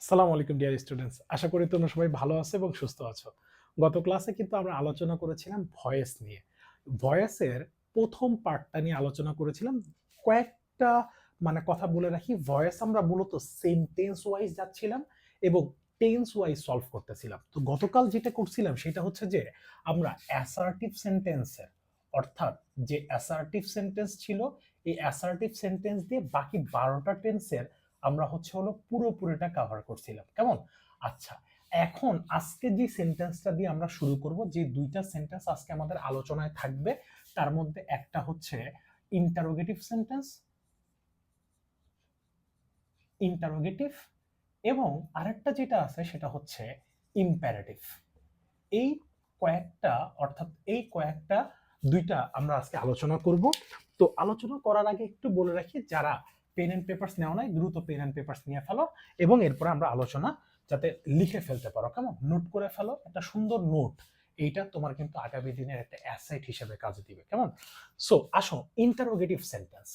সালাম আলাইকুম dear students, আশা করি তোমরা সবাই ভালো আছো এবং সুস্থ আছো। গত ক্লাসে কিন্তু আমরা আলোচনা করেছিলাম ভয়েস নিয়ে। ভয়েসের প্রথম পার্টটা নিয়ে আলোচনা করেছিলাম। কয়েকটা কথা বলে রাখি, ভয়েস আমরা মূলত সেন্টেন্স ওয়াইজ যাচ্ছিলাম এবং টেন্স ওয়াইজ সলভ করতেছিলাম। তো গতকাল যেটা করছিলাম সেটা হচ্ছে যে আমরা অ্যাসার্টিভ সেন্টেন্সের, অর্থাৎ যে অ্যাসার্টিভ সেন্টেন্স ছিল এই অ্যাসার্টিভ সেন্টেন্স দিয়ে বাকি 12টা টেন্সের আমরা পুরোপুরিটা কভার করছিলাম। কেমন? আচ্ছা, এখন আজকে যে সেন্টেন্সটা দিয়ে আমরা শুরু করব, যে দুইটা সেন্টেন্স আজকে আমাদের আলোচনায় থাকবে, তার মধ্যে একটা হচ্ছে ইন্টারোগেটিভ সেন্টেন্স, ইন্টারোগেটিভ, এবং আরেকটা যেটা আছে সেটা হচ্ছে ইম্পারেটিভ। এই কয়েকটা, অর্থাৎ এই কয়েকটা দুইটা আমরা আজকে আলোচনা করব। তো আলোচনা করার আগে একটু বলে রাখি, যারা পেন এন্ড পেপারস নেওয়া নাই দ্রুত পেন এন্ড পেপারস নিয়ে ফেলো এবং এরপরে আমরা আলোচনা যাতে লিখে ফেলতে পারো, কেমন? নোট করে ফেলো, একটা সুন্দর নোট। এইটা তোমার কিন্তু আগামী দিনের একটা অ্যাসেট হিসেবে কাজে দিবে, কেমন? সো আসো, ইন্টারোগেটিভ সেন্টেন্স।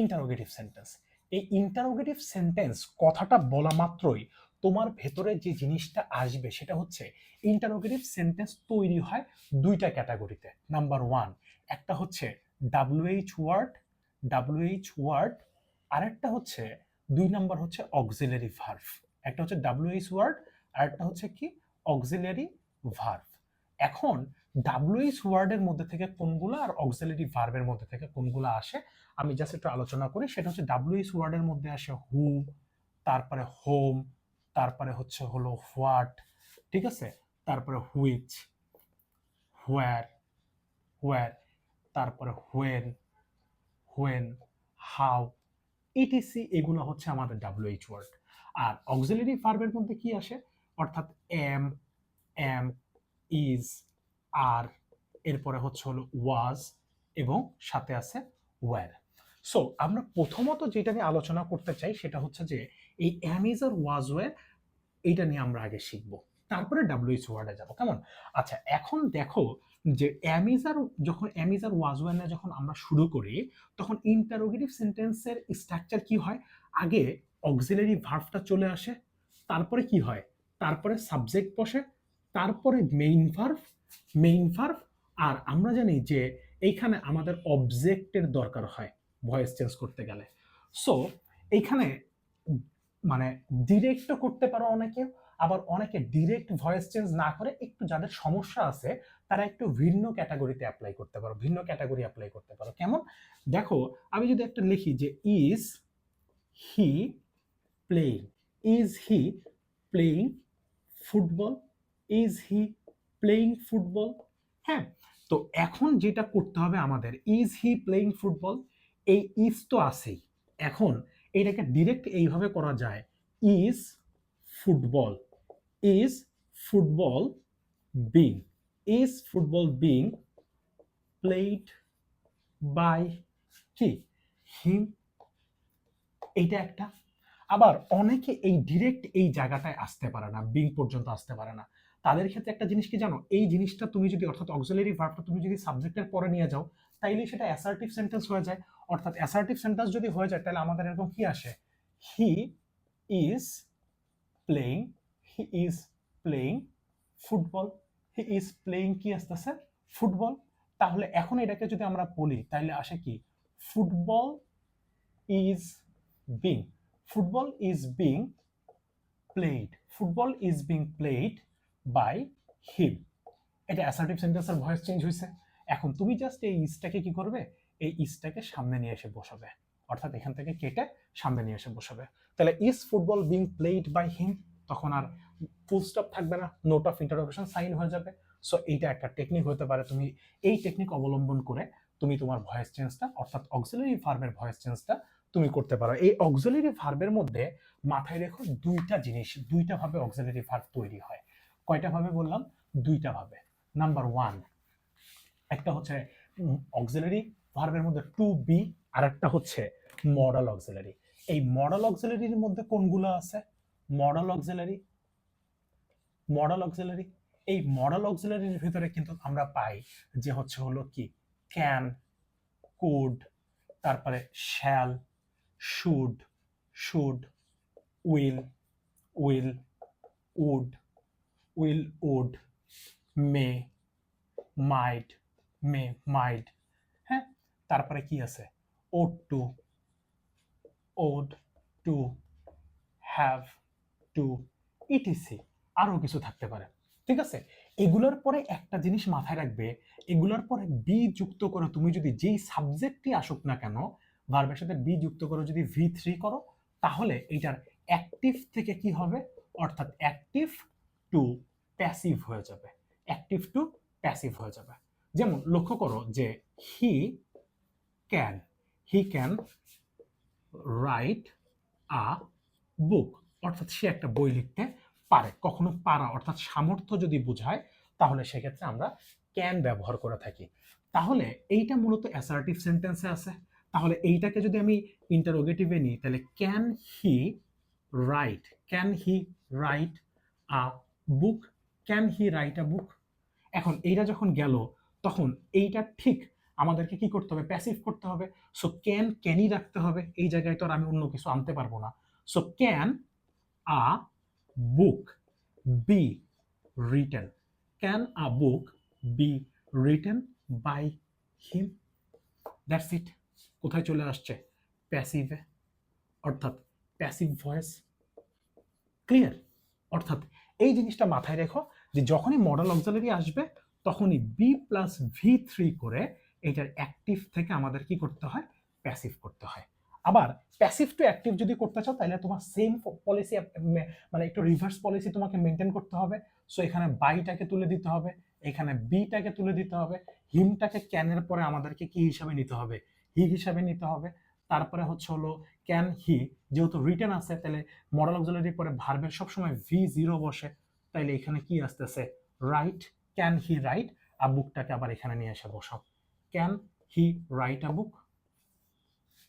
ইন্টারোগেটিভ সেন্টেন্স, এই ইন্টারোগেটিভ সেন্টেন্স কথাটা বলা মাত্রই তোমার ভেতরে যে জিনিসটা আসবে সেটা হচ্ছে ইন্টারোগেটিভ সেন্টেন্স তৈরি হয় দুইটা ক্যাটাগরিতে। নাম্বার ওয়ান, একটা হচ্ছে ডাব্লিউএইচ ওয়ার্ড, ডাব্লিউএইচ ওয়ার্ড, আরেকটা হচ্ছে দুই নাম্বার হচ্ছে অক্সিলারি ভার্ব। একটা হচ্ছে ডাব্লিউএইচ ওয়ার্ড, আরেকটা হচ্ছে কি অক্সিলারি ভার্ব। এখন ডাব্লিউএইচ ওয়ার্ডের মধ্যে থেকে কোনগুলো আর অক্সিলারি ভার্বের মধ্যে থেকে কোনগুলো আসে আমি জাস্ট একটু আলোচনা করি। সেটা হচ্ছে ডাব্লিউএইচ ওয়ার্ডের মধ্যে আসে হু, তারপরে হোম, তারপরে হচ্ছে হলো হোয়াট, ঠিক আছে, তারপরে হুইচ, হোয়ার, হোয়ার, তারপরে হোয়েন, হোয়েন, হাউ, ইটিসি। এগুলো হচ্ছে আমাদের ডাব্লিউএইচ ওয়ার্ড। আর অক্সিলারি ভার্বের মধ্যে কি আসে, অর্থাৎ এম, এম, ইজ, আর, এরপরে হচ্ছে হলো ওয়াজ, এবং সাথে আছে ওয়্যার। সো আমরা প্রথমত যেটা নিয়ে আলোচনা করতে চাই সেটা হচ্ছে যে এই am is are was were, এইটা নিয়ে আমরা আগে শিখবো, তারপরে ডাব্লিউএইচ ওয়ার্ডে যাব, কেমন? আচ্ছা, এখন দেখো যে অ্যামিজার, যখন অ্যামিজার ওয়াজওয়ানে যখন আমরা শুরু করি তখন ইন্টারোগেটিভ সেন্টেন্সের স্ট্রাকচার কি হয়, আগে অক্সিলারি ভার্বটা চলে আসে, তারপরে কি হয়, তারপরে সাবজেক্ট বসে, তারপরে মেইন ভার্ব, মেইন ভার্ব, আর আমরা জানি যে এইখানে আমাদের অবজেক্টের দরকার হয় ভয়েস চেঞ্জ করতে গেলে। সো এইখানে মানে ডিরেক্টও করতে পারো অনেকে, আবার অনেকে ডিরেক্ট ভয়েস চেঞ্জ না করে একটু যাদের সমস্যা আছে তারা একটু ভিন্ন ক্যাটাগরিতে অ্যাপ্লাই করতে পারো, ভিন্ন ক্যাটাগরি অ্যাপ্লাই করতে পারো। কেমন? দেখো, আমি যদি একটা লিখি যে is he playing, is he playing football, is he playing football. হ্যাঁ, তো এখন যেটা করতে হবে আমাদের, ইজ হি প্লেইং ফুটবল, এই ইজ তো আছেই। এখন এটাকে ডিরেক্ট এইভাবে করা যায়, is football, is football being, is football being played by কি হিম। এইটা একটা। আবার অনেকে এই ডিরেক্ট এই জায়গাটায় আসতে পারে না, বিং পর্যন্ত আসতে পারে না। তাদের ক্ষেত্রে একটা জিনিস কি জানো, এই জিনিসটা তুমি যদি, অর্থাৎ অক্সিলারি ভার্বটা তুমি যদি সাবজেক্টের পরে নিয়ে যাও তাইলে সেটা অ্যাসার্টিভ সেন্টেন্স হয়ে যায়। অর্থাৎ অ্যাসার্টিভ সেন্টেন্স যদি হয়ে যায় তাহলে আমাদের এরকম কি আসে, he is playing, he is playing football, he is playing কি আসতেছে, ফুটবল। তাহলে এখন এটাকে যদি আমরা বলি তাহলে আসে কি, football is being, football is being played, football is being played by him. এটা অ্যাসার্টিভ সেন্টেন্সের ভয়েস চেঞ্জ হয়েছে। এখন তুমি জাস্ট এই ইজটাকে কি করবে, এই ইজটাকে সামনে নিয়ে এসে বসাবে, অর্থাৎ এখান থেকে কেটে সামনে নিয়ে এসে বসাবে। তাহলে is football being played by him, তখন আর ফুল স্টপ থাকবে না, নোট অফ ইন্টারোগেশন সাইন হয়ে যাবে। সো এইটা একটা টেকনিক হতে পারে, তুমি এই টেকনিক অবলম্বন করে তুমি তোমার ভয়েস চেঞ্জটা, অর্থাৎ অক্সিলারি ভার্বের ভয়েস চেঞ্জটা তুমি করতে পারো। এই অক্সিলারি ভার্বের মধ্যে মাথায় রেখো দুইটা জিনিস, দুইটা ভাবে অক্সিলারি ভার্ব তৈরি হয়। কয়টা ভাবে বললাম? দুইটা ভাবে। নাম্বার ওয়ান, একটা হচ্ছে অক্সিলারি ভার্বের মধ্যে টু বি, আর একটা হচ্ছে মডাল অক্সিলারি। এই মডাল অক্সিলারির মধ্যে কোনগুলো আছে, মডাল অক্সিলারি, মডাল অক্সিলারি, এই মডাল অক্সিলারির ভিতরে কিন্তু আমরা পাই যে হচ্ছে হলো কি ক্যান, কুড, তারপরে shall, should, should, will, will, would, will, would, may, might, may, might, হ্যাঁ। তারপরে কি আছে, ought to, ought to, have to, etc, আরো কিছু থাকতে পারে। ঠিক আছে, এগুলোর পরে একটা জিনিস মাথায় রাখবে, এগুলোর পরে বি যুক্ত করে তুমি যদি যেই সাবজেক্টই আসুক না কেন, ভার্বের সাথে বি যুক্ত করে যদি V3 করো, তাহলে এইটার অ্যাক্টিভ থেকে কি হবে, অর্থাৎ অ্যাক্টিভ টু প্যাসিভ হয়ে যাবে, অ্যাক্টিভ টু প্যাসিভ হয়ে যাবে। যেমন লক্ষ্য করো যে he can, he can write a book, অর্থাৎ সে একটা বই লিখতে পারে। কখনো পারা অর্থাৎ সামর্থ্য যদি বোঝায়, তাহলে সেক্ষেত্রে আমরা ক্যান ব্যবহার করে থাকি। তাহলে এইটা মূলত অ্যাসার্টিভ সেন্টেন্সে আছে। তাহলে এইটাকে যদি আমি ইন্টারোগেটিভে নিই, তাহলে can he write, can he write a book, can he write a book. এখন এইটা যখন গেল, তখন এইটা ঠিক আমাদেরকে কি করতে হবে, প্যাসিভ করতে হবে। সো ক্যানই রাখতে হবে, এই জায়গায় তো আর আমি অন্য কিছু আনতে পারবো না। So can a book be written, can a book be written by him, that's it. কোথায় চলে আসছে, প্যাসিভে, অর্থাৎ প্যাসিভ ভয়েস। ক্লিয়ার? অর্থাৎ এই জিনিসটা মাথায় রেখো যে যখনই মডেল অক্সিলারি আসবে, তখনই B+V3 করে এটার অ্যাক্টিভ থেকে আমাদের কি করতে হয়, প্যাসিভ করতে হয়। আবার প্যাসিভ টু অ্যাক্টিভ যদি করতে চাও, তাহলে তোমার সেম পলিসি, মানে একটু রিভার্স পলিসি তোমাকে মেনটেন করতে হবে। সো এখানে বাইটাকে তুলে দিতে হবে, এখানে বিটাকে তুলে দিতে হবে, হিমটাকে ক্যানের পরে আমাদেরকে কি হিসাবে নিতে হবে, হি হিসাবে নিতে হবে। তারপরে হচ্ছে হলো ক্যান হি, যেহেতু রিটেন আছে, তাহলে মডেল অক্সিলারির পরে ভার্বের সবসময় V0 বসে, তাইলে এখানে কি আসতেছে, write, can he write a বুকটাকে আবার এখানে নিয়ে এসে বসাও, ক্যান হি রাইট আ বুক।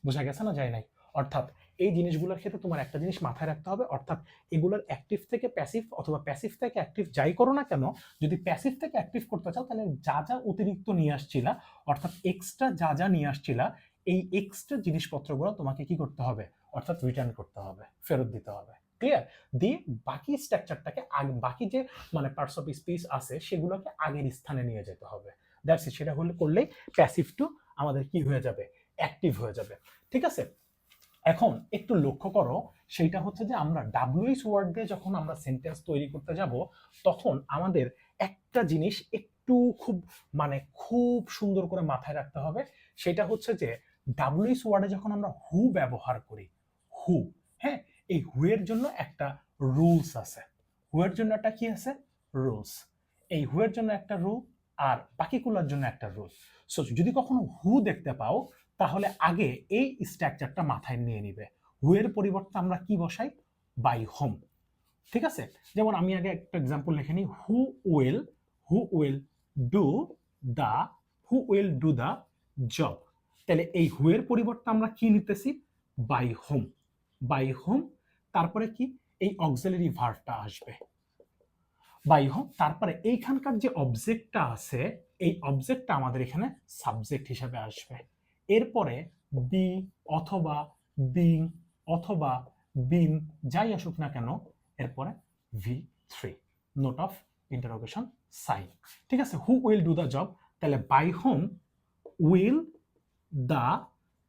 বোঝা গেছে না, যায় নাই? অর্থাৎ এই জিনিসগুলোর ক্ষেত্রে তোমার একটা জিনিস মাথায় রাখতে হবে, অর্থাৎ এগুলোর অ্যাক্টিভ থেকে প্যাসিভ অথবা প্যাসিভ থেকে অ্যাক্টিভ যাই করো না কেন, যদি প্যাসিভ থেকে অ্যাক্টিভ করতে চাও, তাহলে যা যা অতিরিক্ত নিয়ে আসছিলা, অর্থাৎ এক্সট্রা যা যা নিয়ে আসছিলা, এই এক্সট্রা জিনিসপত্রগুলো তোমাকে কি করতে হবে, অর্থাৎ রিটার্ন করতে হবে, ফেরত দিতে হবে। ক্লিয়ার? দিয়ে বাকি স্ট্রাকচারটাকে বাকি যে মানে পার্টস অফ স্পিচ আছে সেগুলোকে আগের স্থানে নিয়ে যেতে হবে। That's it. সেটা হলে করলেই প্যাসিভ টু আমাদের কি হয়ে যাবে, অ্যাক্টিভ হয়ে যাবে। ঠিক আছে, এখন একটু লক্ষ্য করো, সেইটা হচ্ছে যে আমরা WH ওয়ার্ড দিয়ে যখন আমরা সেন্টেন্স তৈরি করতে যাব, তখন আমাদের একটা জিনিস একটু খুব সুন্দর করে মাথায় রাখতে হবে। সেটা হচ্ছে যে WH ওয়ার্ডে যখন আমরা হু ব্যবহার করি, হু, হ্যাঁ, এই হু এর জন্য একটা রুলস আছে। হু এর জন্য একটা কি আছে, রুলস। এই হু এর জন্য একটা রুল, আর বাকিগুলোর জন্য একটা রুল। সো যদি কখনো হু দেখতে পাও, তাহলে আগে এই স্ট্রাকচারটা মাথায় নিয়ে নিবে। হু এর পরিবর্তে আমরা কি বসাই, বাই হোম। ঠিক আছে, যেমন আমি আগে একটা এক্সাম্পল লিখে নিই, who will do the, who will do the job. তাহলে এই হু এর পরিবর্তে আমরা কি নিতেছি, বাই হোম, বাই হোম। তারপরে কি, এই অক্সিলারি ভার্বটা আসবে, বাই হোম। তারপরে এইখানকার যে অবজেক্টটা আছে, এই অবজেক্টটা আমাদের এখানে সাবজেক্ট হিসেবে আসবে। এরপরে বি অথবা বিং অথবা বিন যাই আসুক না কেন, এরপরে V3, note of interrogation sign. ঠিক আছে, who will do the job, তাহলে by whom will the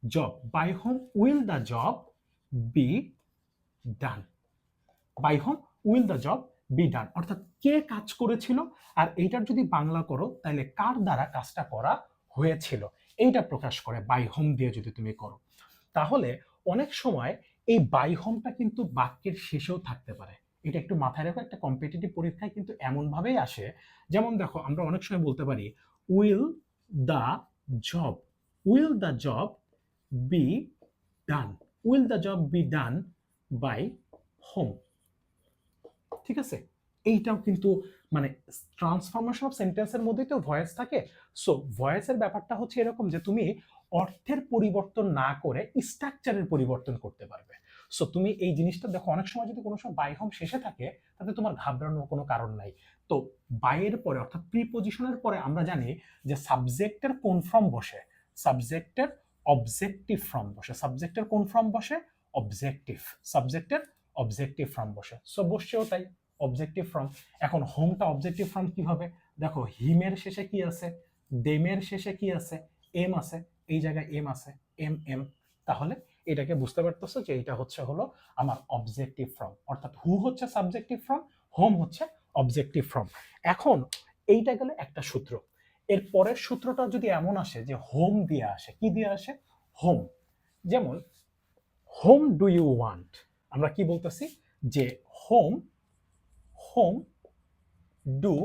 job, by whom will the job be done, by whom will the job be done. অর্থাৎ কে কাজ করেছিল, আর এইটার যদি বাংলা করো, তাহলে কার দ্বারা কাজটা করা হয়েছিল, এইটা প্রকাশ করে বাই হোম দিয়ে যদি তুমি করো। তাহলে অনেক সময় এই বাই হোমটা কিন্তু বাক্যের শেষেও থাকতে পারে। এটা একটু মাথায় রেখো, একটা কম্পিটিটিভ পরীক্ষায় কিন্তু এমন ভাবেই আসে। যেমন দেখো, আমরা অনেক সময় বলতে পারি will the job, will the job be done, will the job be done by whom. ঠিক আছে, এইটাও কিন্তু মানে ট্রান্সফরমেশন অফ সেন্টেন্সের মধ্যেই তো ভয়েস থাকে। সো ভয়েসের ব্যাপারটা হচ্ছে এরকম যে তুমি অর্থের পরিবর্তন না করে স্ট্রাকচারের পরিবর্তন করতে পারবে। সো তুমি এই জিনিসটা দেখো, অনেক সময় যদি কোনো সময় বাই হোম শেষে থাকে, তাতে তোমার ঘাবড়ানোর কোনো কারণ নাই। তো বাইয়ের পরে অর্থাৎ প্রিপজিশনের পরে আমরা জানি যে সাবজেক্টের কোন ফর্ম বসে, সাবজেক্টের অবজেক্টিভ ফর্ম বসে। সাবজেক্টের কোন ফর্ম বসে, অবজেক্টিভ, সাবজেক্টের অবজেক্টিভ ফর্ম বসে, সো বসছেও তাই অবজেক্টিভ ফর্ম। এখন হোমটা অবজেক্টিভ ফর্ম কিভাবে, দেখো হিমের শেষে কি আছে, দেমের শেষে কি আছে, এম আছে, এই জায়গায় এম আছে, এম এম, তাহলে এটাকে বুঝতে পারতেছো যে এটা হলো আমার অবজেক্টিভ ফর্ম, অর্থাৎ হু হচ্ছে সাবজেক্টিভ ফর্ম, হোম হচ্ছে অবজেক্টিভ ফর্ম। এখন এইটা গেলে একটা সূত্র। এর পরের সূত্রটা যদি এমন আসে যে হোম দিয়ে আসে, কি দিয়ে আসে, হোম, যেমন হোম ডু ইউ ওয়ান্ট, আমরা কি বলতেছি যে whom whom do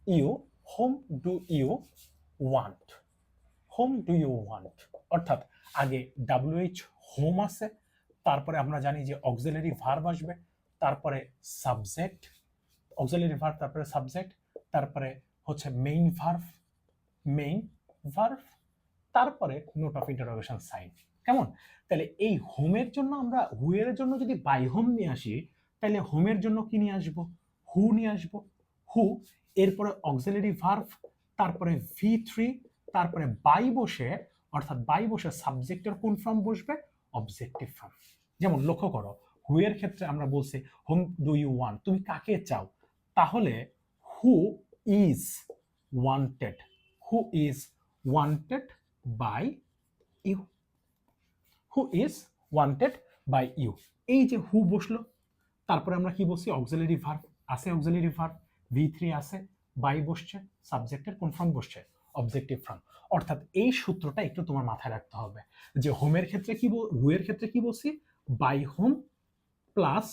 you whom do you want, whom do you want, অর্থাৎ আগে WH হোম আছে, তারপরে আমরা জানি যে অক্সিলারি ভার্ব আসবে, তারপরে সাবজেক্ট, অক্সিলারি ভার্ব, তারপরে সাবজেক্ট, তারপরে হচ্ছে মেইন ভার্ব, তারপরে নোট অফ ইন্টারোগেশন সাইন। কেমন? তাহলে এই হোমের জন্য আমরা হুয়ের জন্য যদি বাই হোম নিয়ে আসি, তাহলে হোমের জন্য কি নিয়ে আসবো, হু নিয়ে আসবো, হু, এরপরে অক্সিলারি ভার্ব, তারপরে V3, তারপরে বাই বসে, অর্থাৎ বাই বসে সাবজেক্টের কোন ফর্ম বসবে, অবজেক্টিভ ফর্ম। যেমন লক্ষ্য করো হুয়ের ক্ষেত্রে আমরা বলছি হোম ডু ইউ ওয়ান্ট, তুমি কাকে চাও, তাহলে who is wanted, who is wanted by you, who is wanted by you, এই যে হু বসলো, তারপরে আমরা কি বলছি অক্সিলারি ভার্ব আছে, অক্সিলারি ভার্ব V3 আছে, বাই বসছে, সাবজেক্টের কোন ফর্ম বসছে, অবজেক্টিভ ফর্ম। অর্থাৎ এই সূত্রটা একটু তোমার মাথায় রাখতে হবে যে হোমের ক্ষেত্রে কি, হুয়ের ক্ষেত্রে কি বলছি, by whom plus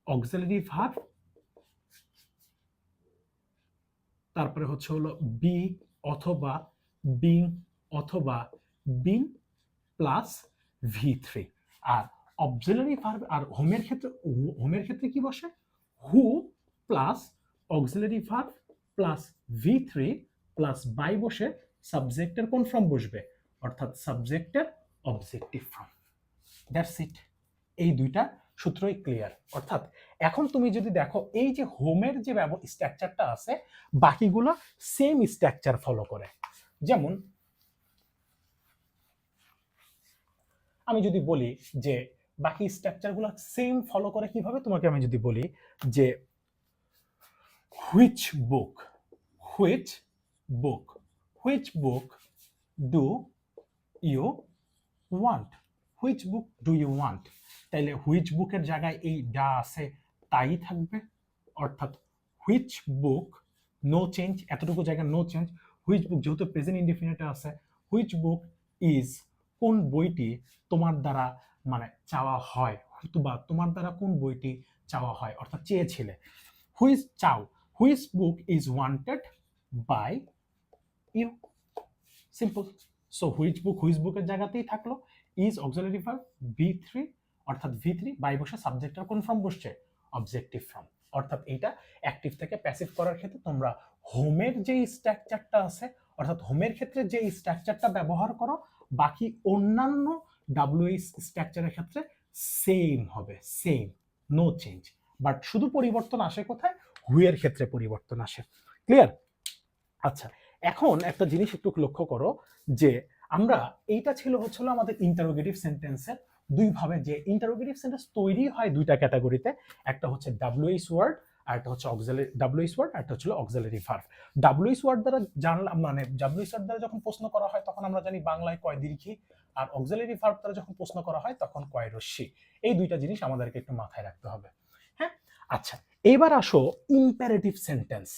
auxiliary verb, তারপরে হলো বি অথবা বিং অথবা বিন প্লাস V3, আর অক্সিলারি ভার্ব আর হোমের ক্ষেত্রে কি বসে, who plus auxiliary verb plus V3 plus by বসে সাবজেক্টের কোন ফর্ম বসবে, অর্থাৎ সাবজেক্টের অবজেক্টিভ ফর্ম। দ্যাটস ইট, এই দুইটা সূত্রই ক্লিয়ার। অর্থাৎ এখন তুমি যদি দেখো এই যে হোমের যে স্ট্রাকচারটা আছে, বাকিগুলো সেম স্ট্রাকচার ফলো করে। যেমন আমি যদি বলি যে বাকি স্ট্রাকচারগুলো সেম ফলো করে কিভাবে, তোমাকে আমি যদি বলি যে which book, which book, which book do you want, which book do you want, তাইলে হুইচ বুকের জায়গায় এই ডা আছে তাই থাকবে, অর্থাৎ হুইচ বুক, নো চেঞ্জ, এতটুকু জায়গা নো চেঞ্জ, হুইচ বুক যেহেতু প্রেজেন্ট ইনডিফিনিট আছে, হুইচ বুক ইজ, কোন বইটি তোমার দ্বারা মানে চাওয়া হয়, বা তোমার দ্বারা কোন বইটি চাওয়া হয়, অর্থাৎ চেয়েছিলে, হুইচ চাও, which book is wanted by you, simple. So which বুকের জায়গাতেই থাকলো, ইজ অক্সিলারি ভার্ব V3, অর্থাৎ V3 বাই বসে সাবজেক্টের কোন ফর্ম বসছে, অবজেক্টিভ ফর্ম। অর্থাৎ এইটা অ্যাক্টিভ থেকে প্যাসিভ করার ক্ষেত্রে তোমরা হোমের যে স্ট্রাকচারটা আছে, অর্থাৎ হোমের ক্ষেত্রে যে স্ট্রাকচারটা ব্যবহার করো, বাকি অন্যান্য WH স্ট্রাকচারের ক্ষেত্রে সেম হবে, সেম, নো চেঞ্জ, বাট শুধু পরিবর্তন আসে কোথায়, হুয়ের ক্ষেত্রে পরিবর্তন আসে। ক্লিয়ার? আচ্ছা, এখন একটা জিনিস একটু লক্ষ্য করো যে আমরা এইটা ছিল আমাদের ইন্টারোগেটিভ সেন্টেন্সের দুই ভাবে, যে ইন্টারোগেটিভ সেন্টেন্স তৈরি হয় দুইটা ক্যাটাগরিতে, একটা হচ্ছে WH ওয়ার্ড আর একটা হচ্ছে অক্সিলারি, WH ওয়ার্ড আর একটা হচ্ছে অক্সিলারি ভার্ব। WH ওয়ার্ড দ্বারা জানলাম, মানে WH ওয়ার্ড দ্বারা যখন প্রশ্ন করা হয় তখন আমরা জানি বাংলায় কয় দীর্ঘী, আর অক্সিলারি ভার্ব দ্বারা যখন প্রশ্ন করা হয় তখন কয় রস্যি। এই দুইটা জিনিস আমাদেরকে একটু মাথায় রাখতে হবে। হ্যাঁ, আচ্ছা, এবার আসো ইম্পারেটিভ সেন্টেন্স।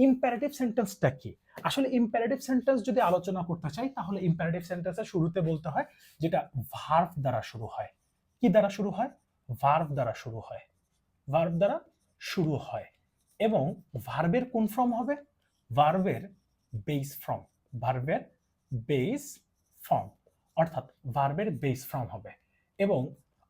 ইম্পারেটিভ সেন্টেন্সটা কি? আসলে ইম্পারেটিভ সেন্টেন্স যদি আলোচনা করতে চাই তাহলে ইম্পারেটিভ সেন্টেন্সের শুরুতে বলতে হয় যেটা ভার্ব দ্বারা শুরু হয়। কি দ্বারা শুরু হয়? ভার্ব দ্বারা শুরু হয়, ভার্ব দ্বারা শুরু হয়। এবং ভার্বের কোন ফর্ম হবে? ভার্বের বেস ফর্ম, ভার্বের বেস ফর্ম, অর্থাৎ ভার্বের বেস ফর্ম হবে। এবং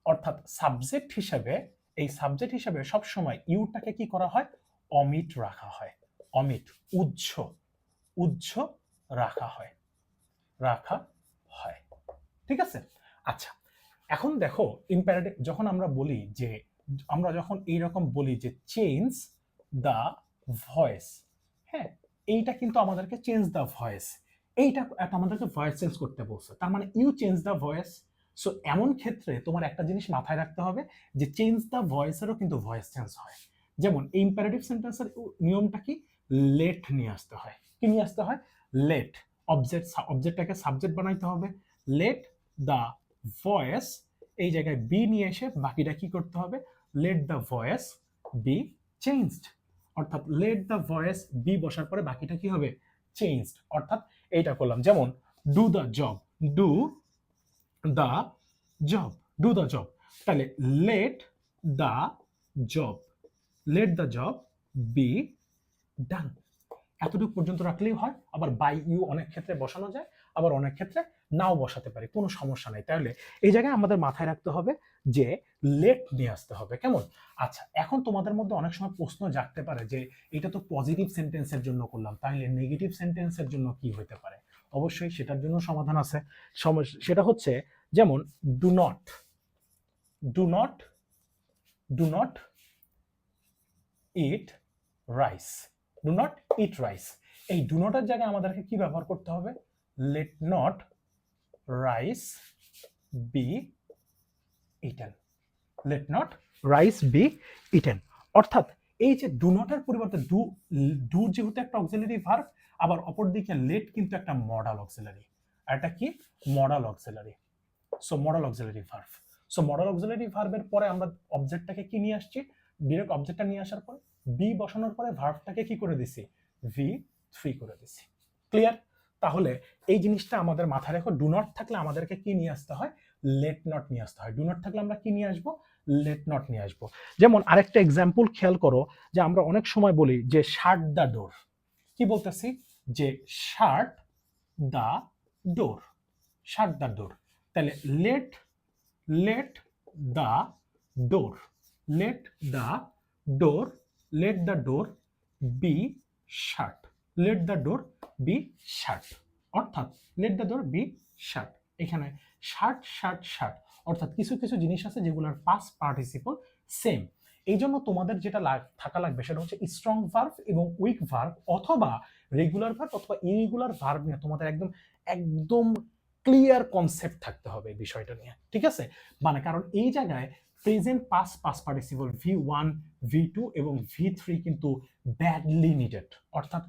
অর্থাৎ সাবজেক্ট হিসেবে, এই সাবজেক্ট হিসেবে সবসময় ইউটাকে কি করা হয়? অমিট রাখা হয়, অমিট, উজ্জ রাখা হয়, ঠিক আছে? আচ্ছা, এখন দেখো ইম্পারেটিভ যখন আমরা বলি যে, আমরা যখন এইরকম বলি যে চেঞ্জ দ্য ভয়েস, হ্যাঁ, এইটা কিন্তু আমাদেরকে চেঞ্জ দ্য ভয়েস, এইটা আমাদেরকে ভয়েস চেঞ্জ করতে বলছে, তার মানে you change the voice, so এমন ক্ষেত্রে তোমার একটা জিনিস মাথায় রাখতে হবে যে চেঞ্জ দ্য ভয়েসেরও কিন্তু ভয়েস চেঞ্জ হয়। যেমন ইম্পারেটিভ সেন্টেন্সের নিয়মটা কি, লেট নিয়ে আসতে হয়। কি নিয়ে আসতে হয়? লেট। অবজেক্টটাকে সাবজেক্ট বানাইতে হবে। লেট দ্য ভয়েস, এই জায়গায় বি নিয়ে এসে বাকিটা কি করতে হবে? Let the voice be changed. অর্থাৎ লেট দ্য ভয়েস বি বসার পরে বাকিটা কি হবে? চেঞ্জড। অর্থাৎ এইটা করলাম। যেমন do the job, do the job, do the job. তাহলে let the job, let the job be done. এতটুকু পর্যন্ত রাখলেই হয়। আবার বাই ইউ অনেক ক্ষেত্রে বসানো যায়, আবার অনেক ক্ষেত্রে নাও বসাতে পারি, কোনো সমস্যা নেই। তাহলে এই জায়গায় আমাদের মাথায় রাখতে হবে যে লেট নিয়ে আসতে হবে। কেমন? আচ্ছা, এখন তোমাদের মধ্যে অনেক সময় প্রশ্ন জাগতে পারে যে এটা তো পজিটিভ সেন্টেন্সের জন্য করলাম, তাহলে নেগেটিভ সেন্টেন্সের জন্য কি হতে পারে? অবশ্যই সেটার জন্য সমাধান আছে। সেটা হচ্ছে যেমন do not, do not, do not eat rice, do not eat rice. এই ডু নটের জায়গায় আমাদেরকে কি ব্যবহার করতে হবে? Let not rice B eaten, let not rice B eaten. অর্থাৎ এই যে ডু নটের পরিবর্তে ডু যেহেতু একটা অক্সিলারি ভার্ব, আবার অপরদিকে লেট কিন্তু একটা মডাল অক্সিলারি। আর এটা কি? Modal auxiliary. So modal auxiliary verb. So modal auxiliary ভার্বের পরে আমরা অবজেক্টটাকে কি নিয়ে আসছি? ডিরেক্ট অবজেক্টটা নিয়ে আসার পরে বি বসানোর পরে ভার্বটাকে কি করে দিছি? V3 করে দিছি। ক্লিয়ার? তাহলে এই জিনিসটা আমাদের মাথায় রেখো। ডু নট থাকলে আমাদেরকে কি নিয়ে আসতে হয়? লেট নট নিয়ে আসতে হয়। ডু নট থাকলে আমরা কি নিয়ে আসবো? লেট নট নিয়ে আসবো। যেমন আরেকটা এক্সাম্পল খেয়াল করো, যে আমরা অনেক সময় বলি যে শাট দ্য ডোর। কি বলতেছি? যে শাট the door, shut the door. তাহলে let let the door, let the door, let the door be shut, let the door be shut. অর্থাৎ let the door be shut. এখানে শাট শাট শাট, অর্থাৎ কিছু কিছু জিনিস আছে যেগুলোর পাস্ট পার্টিসিপল সেম। এই জন্য তোমাদের যেটা থাকা লাগবে সেটা হচ্ছে স্ট্রং ভার্ব এবং উইক ভার্ব, অথবা রেগুলার ভার্ব অথবা ইরেগুলার ভার্ব নিয়ে তোমাদের একদম একদম ক্লিয়ার কনসেপ্ট থাকতে হবে এই বিষয়টা নিয়ে। ঠিক আছে? মানে কারণ এই জায়গায় present past past participle V1, V2 এবং V3 কিন্তু ব্যাডলি নিডেড, অর্থাৎ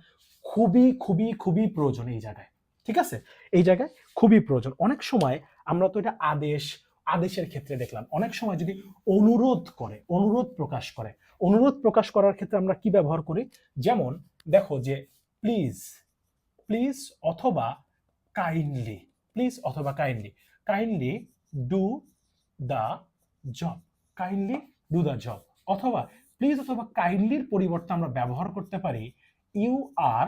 খুবই খুবই খুবই প্রয়োজন এই জায়গায়। ঠিক আছে? এই জায়গায় খুবই প্রয়োজন। অনেক সময় আমরা তো এটা আদেশের ক্ষেত্রে দেখলাম, অনেক সময় যদি অনুরোধ করে, অনুরোধ প্রকাশ করে, অনুরোধ প্রকাশ করার ক্ষেত্রে আমরা কি ব্যবহার করি? যেমন দেখো যে প্লিজ, প্লিজ অথবা কাইন্ডলি, প্লিজ অথবা kindly, kindly do the job, kindly do the job. অথবা প্লিজ অথবা কাইন্ডলির পরিবর্তে আমরা ব্যবহার করতে পারি you are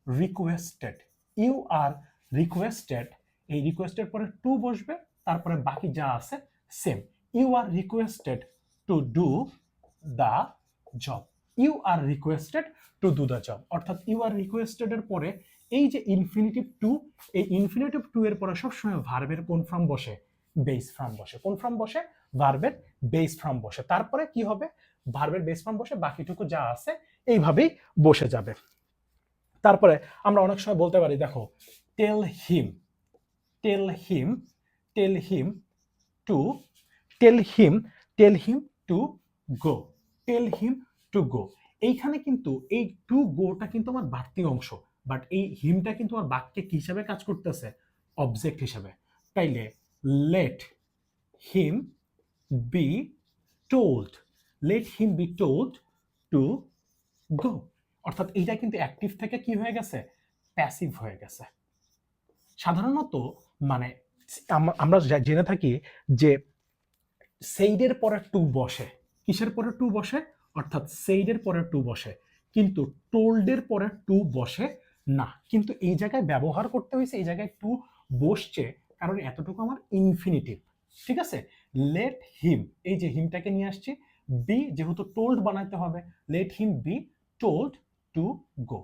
requested, you are requested. এই রিকোয়েস্টেড পরে টু বসবে, তারপরে বাকি যা আছে same. You are requested to do the job, you are requested to do the job. অর্থাৎ ইউ আর রিকোয়েস্টেড এর পরে এই যে ইনফিনিটিভ টু, এই ইনফিনিটিভ টু এর পরে সবসময় ভার্বের কোন ফর্ম বসে? বেস ফর্ম বসে। কোন ফর্ম বসে? ভার্বের বেস ফর্ম বসে। তারপরে কি হবে? ভার্বের বেস ফর্ম বসে, বাকিটুকু যা আছে এইভাবেই বসে যাবে। তারপরে আমরা অনেক সময় বলতে পারি, দেখো tell him, tell him, tell him to, tell him, tell him to go, tell him to go. এইখানে কিন্তু এই টু গোটা কিন্তু আমার বাড়তি অংশ, বাট এই হিমটা কিন্তু আমার বাক্যে কি হিসাবে কাজ করতেছে? অবজেক্ট হিসাবে। তাইলে let him be told, let him be told to go. অর্থাৎ এইটা কিন্তু অ্যাক্টিভ থেকে কি হয়ে গেছে? প্যাসিভ হয়ে গেছে। সাধারণত মানে আমরা জেনে থাকি যে সেইডের পরে টু বসে, কিসের পরে টু বসে? অর্থাৎ সেইডের পরে টু বসে, কিন্তু টোল্ডের পরে টু বসে না। কিন্তু এই জায়গায় ব্যবহার করতে হয়েছে, এই জায়গায় টু বসছে কারণ এতটুকু আমার ইনফিনিটিভ। ঠিক আছে? লেট হিম, এই যে হিমটাকে নিয়ে আসছি, বি যেহেতু টোল্ড বানাইতে হবে, let him be told to go.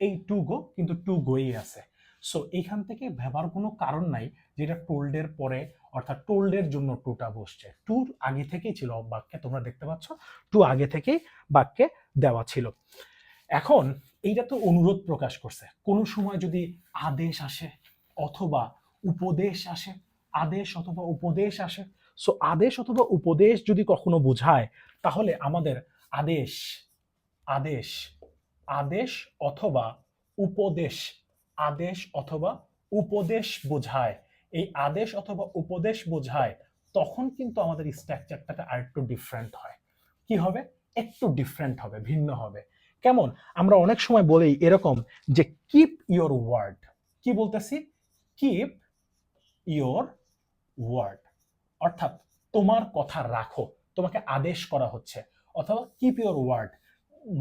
এই টু গো কিন্তু টু গোই আছে। সো এইখান থেকে ভাবার কোনো কারণ নাই যেটা টোল্ডের পরে, অর্থাৎ টোল্ডের জন্য টুটা বসছে। টু আগে থেকেই ছিল বাক্যে, তোমরা দেখতে পাচ্ছ টু আগে থেকেই বাক্যে দেওয়া ছিল। এখন এইটা তো অনুরোধ প্রকাশ করছে। কোনো সময় যদি আদেশ আসে অথবা উপদেশ আসে, আদেশ অথবা উপদেশ আসে। সো আদেশ অথবা উপদেশ যদি কখনো বোঝায়, তাহলে আমাদের আদেশ আদেশ আদেশ অথবা উপদেশ আদেশ অথবা উপদেশ বোঝায়। এই আদেশ অথবা উপদেশ বোঝায়, তখন কিন্তু আমাদের স্ট্রাকচারটা আরেকটু ডিফারেন্ট হয়। কি হবে? একটু ডিফারেন্ট হবে, ভিন্ন হবে। কেমন? আমরা অনেক সময় বলি এরকম যে কিপ ইওর ওয়ার্ড। কি বলতেছি? কিপ ইওর ওয়ার্ড, অর্থাৎ তোমার কথা রাখো। তোমাকে আদেশ করা হচ্ছে, অথবা কিপ ইওর ওয়ার্ড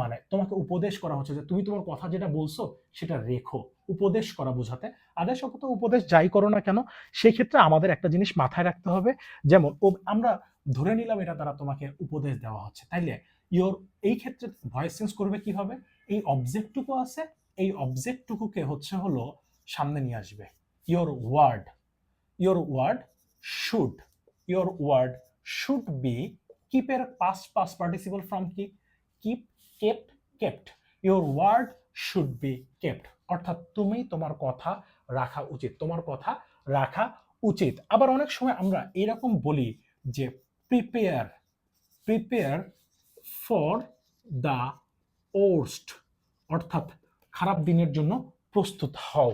মানে তোমাকে উপদেশ করা হচ্ছে যে তুমি তোমার কথা যেটা বলছো সেটা রেখো। উপদেশ করা বোঝাতে আদেশ অথবা উপদেশ যাই করো না কেন, সেই ক্ষেত্রে আমাদের একটা জিনিস মাথায় রাখতে হবে। যেমন আমরা ধরে নিলাম এটা দ্বারা তোমাকে উপদেশ দেওয়া হচ্ছে, তাইলে ইওর এই ক্ষেত্রে ভয়েস চেঞ্জ করবে কি হবে? এই অবজেক্টটুকু আছে, এই অবজেক্টটুকুকে হলো সামনে নিয়ে আসবে। Your word, your word should, your word should be, keep এর past participle from keep, kept, kept, your word should be kept, অর্থাৎ তুমি তোমার কথা রাখা উচিত, তোমার কথা রাখা উচিত। আবার অনেক সময় আমরা এরকম বলি যে prepare, prepare for the worst, অর্থাৎ খারাপ দিনের জন্য প্রস্তুত হও।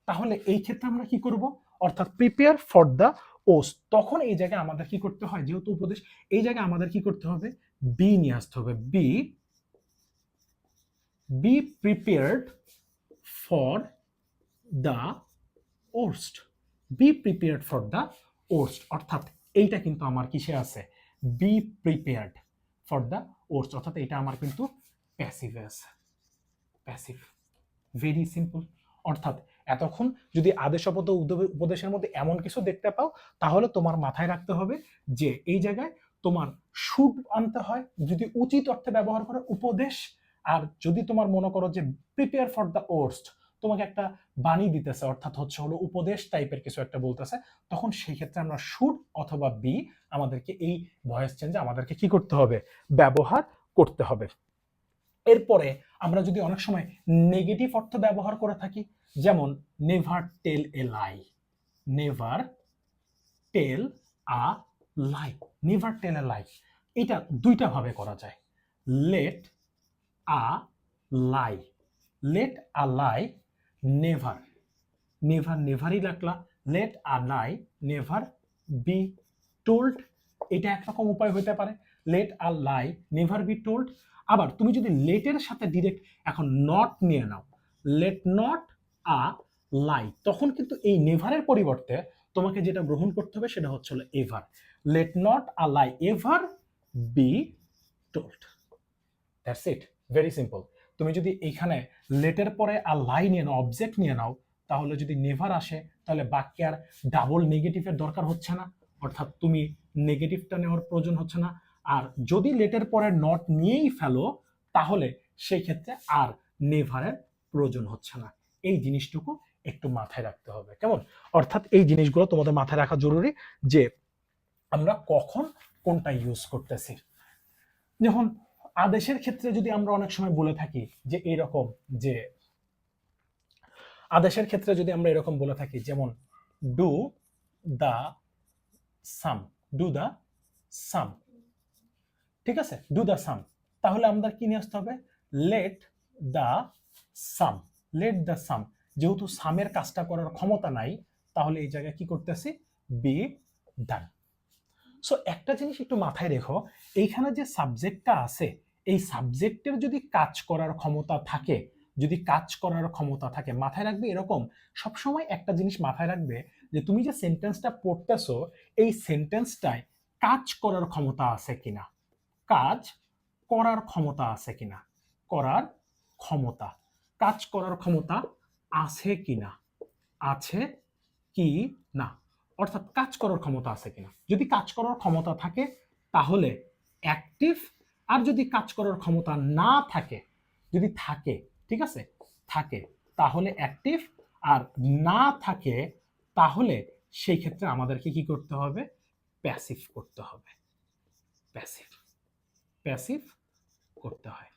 তাহলে এই ক্ষেত্রে আমরা কি করব? অর্থাৎ প্রিপেয়ার ফর দ্য ওস্ট, তখন এই জায়গায় আমাদের কি করতে হয়? যেহেতু উপদেশ, এই জায়গায় আমাদের কি করতে হবে? বি নিয়ে আসতে হবে। Be prepared for the worst, be prepared for the worst, অর্থাৎ এইটা কিন্তু আমার কিসে আছে? Be prepared for the worst, অর্থাৎ এটা আমার কিন্তু প্যাসিভে আছে। Passive, very simple. অর্থাৎ এতক্ষণ যদি আদেশ অথবা উপদেশের মধ্যে এমন কিছু দেখতে পাও, তাহলে তোমার মাথায় রাখতে হবে যে এই জায়গায় তোমার শুড আনতে হয় যদি উচিত অর্থে ব্যবহার করে উপদেশ, আর যদি তোমার মনে করো যে প্রিপেয়ার ফর দ্য ওর্স্ট, তোমাকে একটা বাণী দিতেছে, অর্থাৎ হলো উপদেশ টাইপের কিছু একটা বলতেছে, তখন সেই ক্ষেত্রে আমরা শুড অথবা বি আমাদেরকে এই ভয়েস চেঞ্জে আমাদেরকে কি করতে হবে? ব্যবহার করতে হবে। এরপরে আমরা যদি অনেক সময় নেগেটিভ অর্থ ব্যবহার করে থাকি, যেমন never tell a lie, never tell a lie, never tell a lie, এটা দুইটা ভাবে করা যায়। Let a lie, let a lie, never, never নেভারই রাখলা, let a lie never be told, এটা একরকম উপায় হতে পারে। Let a lie never be told. আবার তুমি যদি লেটের সাথে ডিরেক্ট এখন নট নিয়ে নাও, লেট নট আ লাই, তখন কিন্তু এই নেভারের পরিবর্তে তোমাকে যেটা গ্রহণ করতে হবে সেটা হচ্ছে ever. Let not a lie ever be told, that's it, very simple. তুমি যদি এইখানে লেটের পরে আর লাই নিয়ে নাও, অবজেক্ট নিয়ে নাও, তাহলে যদি নেভার আসে তাহলে বাক্যে আর ডাবল নেগেটিভের দরকার হচ্ছে না, অর্থাৎ তুমি নেগেটিভটা নেওয়ার প্রয়োজন হচ্ছে না। আর যদি লেটের পরে নট নিয়েই ফেলো, তাহলে সেই ক্ষেত্রে আর নেভারের প্রয়োজন হচ্ছে না। এই জিনিসটুকু একটু মাথায় রাখতে হবে, কেমন? অর্থাৎ এই জিনিসগুলো তোমাদের মাথায় রাখা জরুরি যে আমরা কখন কোনটা ইউজ করতেছি। যখন আদেশের ক্ষেত্রে যদি আমরা অনেক সময় বলে থাকি যে এইরকম, যে আদেশের ক্ষেত্রে যদি আমরা এরকম বলে থাকি, যেমন ডু দা সাম, ডু দা সাম, ঠিক আছে, ডু দা সাম, তাহলে আমাদের কি নিয়ে আসতে হবে? লেট দা সাম, লেট দা সাম, যেহেতু সামের কাজটা করার ক্ষমতা নাই, তাহলে এই জায়গায় কি করতেছি? Be done. সো একটা জিনিস একটু মাথায় রেখো, এইখানে যে সাবজেক্টটা আছে, এই সাবজেক্টের যদি কাজ করার ক্ষমতা থাকে, যদি কাজ করার ক্ষমতা থাকে, মাথায় রাখবে এরকম সবসময় একটা জিনিস মাথায় রাখবে যে তুমি যে সেন্টেন্সটা পড়তেছো, এই সেন্টেন্সটায় কাজ করার ক্ষমতা আছে কিনা, কাজ করার ক্ষমতা আছে কিনা, করার ক্ষমতা, কাজ করার ক্ষমতা আছে কিনা, আছে কি না, অর্থাৎ কাজ করার ক্ষমতা আছে কিনা। যদি কাজ করার ক্ষমতা থাকে তাহলে অ্যাক্টিভ, আর যদি কাজ করার ক্ষমতা না থাকে, যদি থাকে, ঠিক আছে, থাকে তাহলে অ্যাক্টিভ, আর না থাকে তাহলে সেই ক্ষেত্রে আমাদেরকে কি করতে হবে? প্যাসিভ করতে হবে, প্যাসিভ, প্যাসিভ করতে হয়।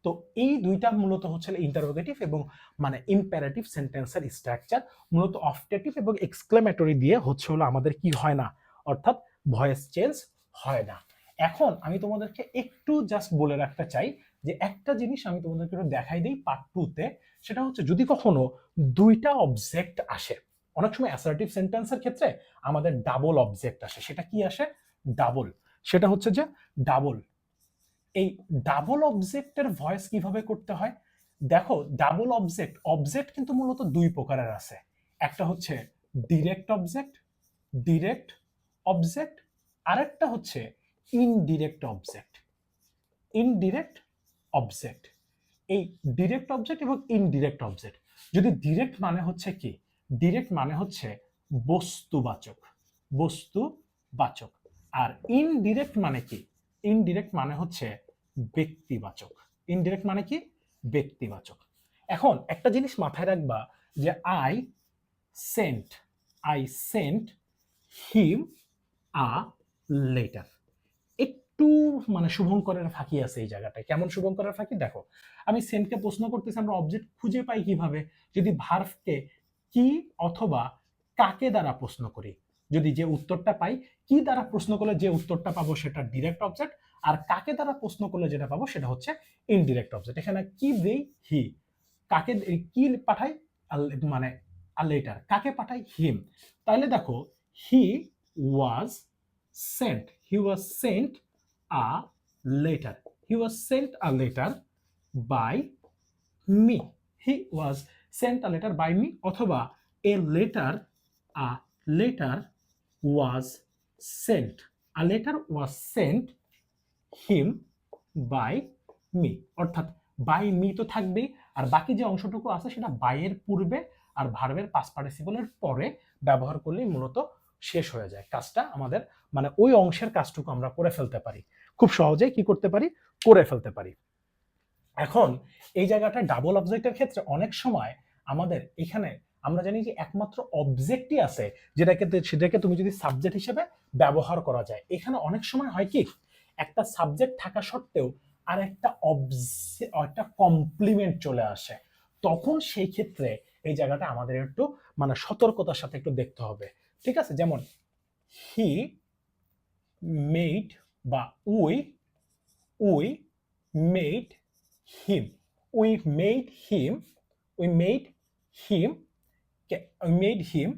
তো এই দুইটা মূলত হচ্ছে ইন্টারোগেটিভ এবং মানে ইম্পারেটিভ সেন্টেন্সের স্ট্রাকচার, মূলত অপটেটিভ এবং এক্সক্লেমেটরি দিয়ে হচ্ছে হলো আমাদের কি হয় না, অর্থাৎ ভয়েস চেঞ্জ হয় না। এখন আমি তোমাদেরকে একটু জাস্ট বলে রাখতে চাই যে একটা জিনিস আমি তোমাদেরকে একটু দেখাই দিই পার্ট 2 তে, সেটা হচ্ছে যদি কখনো দুইটা অবজেক্ট আসে, অনেক সময় অ্যাসার্টিভ সেন্টেন্সের ক্ষেত্রে আমাদের ডাবল অবজেক্ট আসে। সেটা কি আসে? ডাবল। সেটা হচ্ছে যে ডাবল। এই ডাবল অবজেক্টের ভয়েস কিভাবে করতে হয়? দেখো, ডাবল অবজেক্ট, অবজেক্ট কিন্তু মূলত দুই প্রকারের আছে। একটা হচ্ছে ডিরেক্ট অবজেক্ট, ডিরেক্ট অবজেক্ট, আরেকটা হচ্ছে ইনডিরেক্ট অবজেক্ট, ইনডিরেক্ট অবজেক্ট। এই ডিরেক্ট অবজেক্ট এবং ইনডিরেক্ট অবজেক্ট, যদি ডিরেক্ট মানে হচ্ছে কি, ডিরেক্ট মানে হচ্ছে বস্তুবাচক, বস্তুবাচক। আর ইনডিরেক্ট মানে কি? ইনডিরেক্ট মানে হচ্ছে ব্যক্তিবাচক। ইনডিরেক্ট মানে কি? ব্যক্তিবাচক। এখন একটা জিনিস মাথায় রাখবা যে I sent, I sent him a letter. একটু মানে শুভঙ্করের ফাঁকি আছে এই জায়গাটায়। কেমন শুভঙ্করের ফাঁকি? দেখো, আমি সেন্টকে প্রশ্ন করতেছি, আমরা অবজেক্ট খুঁজে পাই কিভাবে? যদি ভার্বকে কি অথবা কাকে দ্বারা প্রশ্ন করি, যদি যে উত্তরটা পাই, কি দ্বারা প্রশ্ন করলে যে উত্তরটা পাবো সেটা ডিরেক্ট অবজেক্ট, আর কাকে দ্বারা প্রশ্ন করলে যেটা পাবো সেটা হচ্ছে ইনডিরেক্ট অবজেক্ট। এখানে কি দেই? হি। কাকে কি পাঠাই? মানে আ লেটার। কাকে পাঠাই? হিম। তাহলে দেখো, he was sent, he was sent a letter. He was sent a letter by me. He was sent a letter by me, অথবা a letter was sent. A letter was sent him by me. অর্থাৎ by me তো থাকবেই, আর বাকি যে অংশটুকু আছে সেটা by এর পূর্বে আর ভার্বের পাস্ট পার্টিসিপলের পরে ব্যবহার করলেই মূলত শেষ হয়ে যায় কাজটা আমাদের, মানে ওই অংশের কাজটুকু আমরা করে ফেলতে পারি, খুব সহজেই কি করতে পারি? করে ফেলতে পারি। এখন এই জায়গাটা ডাবল অবজেক্টের ক্ষেত্রে অনেক সময় আমাদের এখানে আমরা জানি যে একমাত্র অবজেক্টই আছে সেটাকে তুমি যদি সাবজেক্ট হিসেবে ব্যবহার করা যায়। এখানে অনেক সময় হয় কি, একটা সাবজেক্ট থাকা সত্ত্বেও আর একটা কমপ্লিমেন্ট চলে আসে, তখন সেই ক্ষেত্রে এই জায়গাটা আমাদের একটু মানে সতর্কতার সাথে একটু দেখতে হবে। ঠিক আছে? যেমন হি মেড বা we made him, we made him, we made him, we made him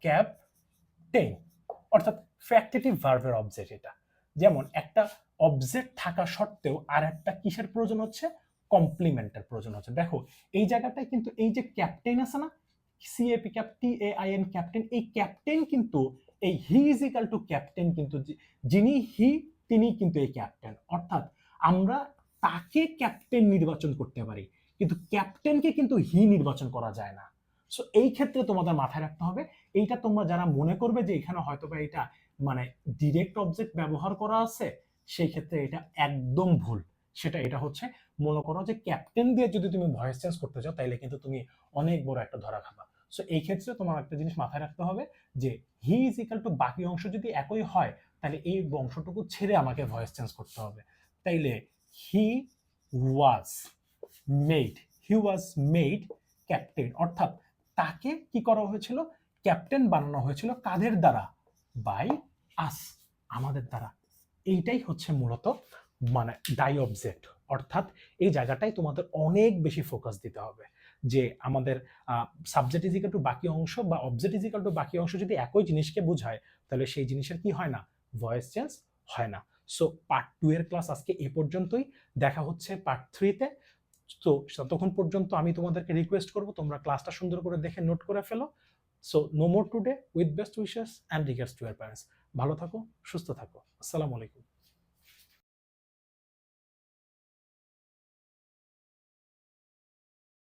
captain, অর্থাৎ ফ্যাক্টিটিভ ভার্বের অবজেক্ট এটা। যেমন একটা অবজেক্ট থাকা সত্ত্বেও আর একটা কিসের প্রয়োজন হচ্ছে? কমপ্লিমেন্টের প্রয়োজন হচ্ছে। দেখো এই জায়গাটায় কিন্তু এই যে ক্যাপ্টেন আছে না, সিএপি ক্যাপ্টেন, ক্যাপ্টেন, এই ক্যাপ্টেন কিন্তু এই he is equal to captain, কিন্তু যিনি হি তিনি কিন্তু এই ক্যাপ্টেন, অর্থাৎ আমরা তাকে ক্যাপ্টেন নির্বাচন করতে পারি, কিন্তু ক্যাপ্টেনকে কিন্তু হি নির্বাচন করা যায় না। সো এই ক্ষেত্রে তোমাদের মাথায় রাখতে হবে, এইটা তোমরা যারা মনে করবে যে এখানে হয়তোবা এটা মানে ডিরেক্ট অবজেক্ট ব্যবহার করা আছে, সেই ক্ষেত্রে এটা একদম ভুল। এটা হচ্ছে, মনে করো যে ক্যাপ্টেন দিয়ে যদি তুমি ভয়েস চেঞ্জ করতে চাও তাহলে কিন্তু তুমি অনেক বড় একটা ধরা খাবা। সো এই ক্ষেত্রে তোমার একটা জিনিস মাথায় রাখতে হবে যে হি ইজ ইকাল টু বাকি অংশ যদি একই হয় তাহলে এই অংশটুকু ছেড়ে আমাকে ভয়েস চেঞ্জ করতে হবে। তাইলে he was made, he was made captain, অর্থাৎ তাকে কি করা হয়েছিল? ক্যাপ্টেন বানানো হয়েছিল। কাদের দ্বারা? বাই আস, আমাদের দ্বারা। এইটাই হচ্ছে মূলত মানে ডাই অবজেক্ট, অর্থাৎ এই জায়গাটাই তোমাদের অনেক বেশি ফোকাস দিতে হবে যে আমাদের সাবজেক্ট ইজ ইকুয়াল টু বাকি অংশ বা অবজেক্ট ইজ ইকুয়াল টু বাকি অংশ যদি একই জিনিসকে বোঝায় তাহলে সেই জিনিসের কি হয় না? ভয়েস চেঞ্জ হয় না। সো পার্ট 2 এর ক্লাস আজকে এ পর্যন্তই, দেখা হচ্ছে পার্ট 3 তে। তো ততক্ষণ পর্যন্ত আমি তোমাদেরকে রিকোয়েস্ট করব তোমরা ক্লাসটা সুন্দর করে দেখে নোট করে ফেলো। So no more today, with best wishes and regards to your parents. ভালো থাকো, সুস্থ থাকো। আসসালামু আলাইকুম।